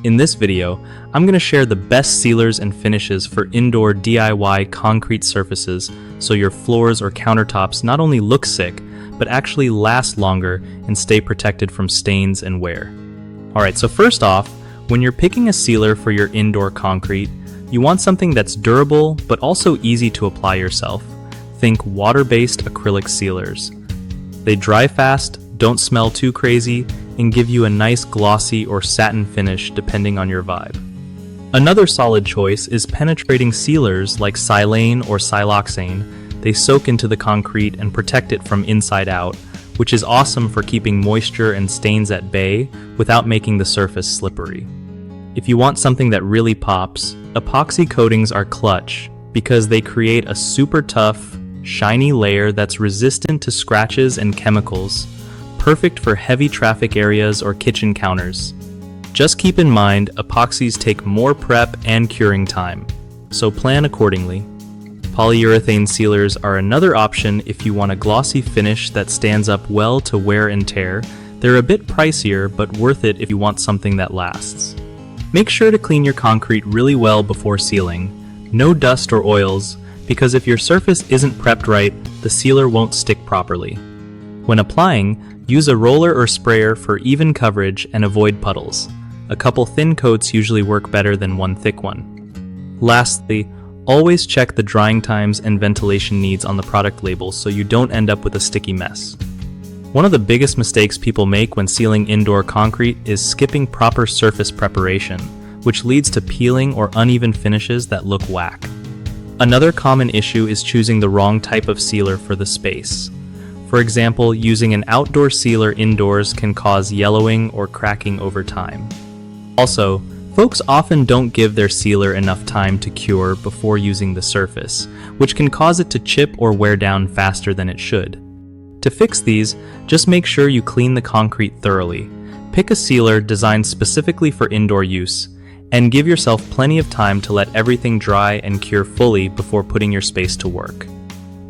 In this video, I'm going to share the best sealers and finishes for indoor DIY concrete surfaces so your floors or countertops not only look sick, but actually last longer and stay protected from stains and wear. Alright, so first off, when you're picking a sealer for your indoor concrete, you want something that's durable but also easy to apply yourself. Think water-based acrylic sealers. They dry fast, don't smell too crazy, and give you a nice glossy or satin finish depending on your vibe. Another solid choice is penetrating sealers like silane or siloxane. They soak into the concrete and protect it from inside out, which is awesome for keeping moisture and stains at bay without making the surface slippery. If you want something that really pops, epoxy coatings are clutch because they create a super tough, shiny layer that's resistant to scratches and chemicals, perfect for heavy traffic areas or kitchen counters. Just keep in mind, epoxies take more prep and curing time, so plan accordingly. Polyurethane sealers are another option if you want a glossy finish that stands up well to wear and tear. They're a bit pricier, but worth it if you want something that lasts. Make sure to clean your concrete really well before sealing. No dust or oils, because if your surface isn't prepped right, the sealer won't stick properly. When applying, use a roller or sprayer for even coverage and avoid puddles. A couple thin coats usually work better than one thick one. Lastly, always check the drying times and ventilation needs on the product label so you don't end up with a sticky mess. One of the biggest mistakes people make when sealing indoor concrete is skipping proper surface preparation, which leads to peeling or uneven finishes that look whack. Another common issue is choosing the wrong type of sealer for the space. For example, using an outdoor sealer indoors can cause yellowing or cracking over time. Also, folks often don't give their sealer enough time to cure before using the surface, which can cause it to chip or wear down faster than it should. To fix these, just make sure you clean the concrete thoroughly. Pick a sealer designed specifically for indoor use, and give yourself plenty of time to let everything dry and cure fully before putting your space to work.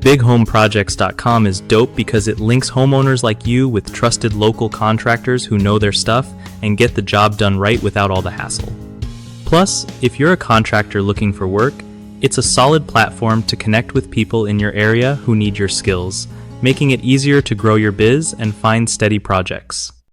BigHomeProjects.com is dope because it links homeowners like you with trusted local contractors who know their stuff and get the job done right without all the hassle. Plus, if you're a contractor looking for work, it's a solid platform to connect with people in your area who need your skills, making it easier to grow your biz and find steady projects.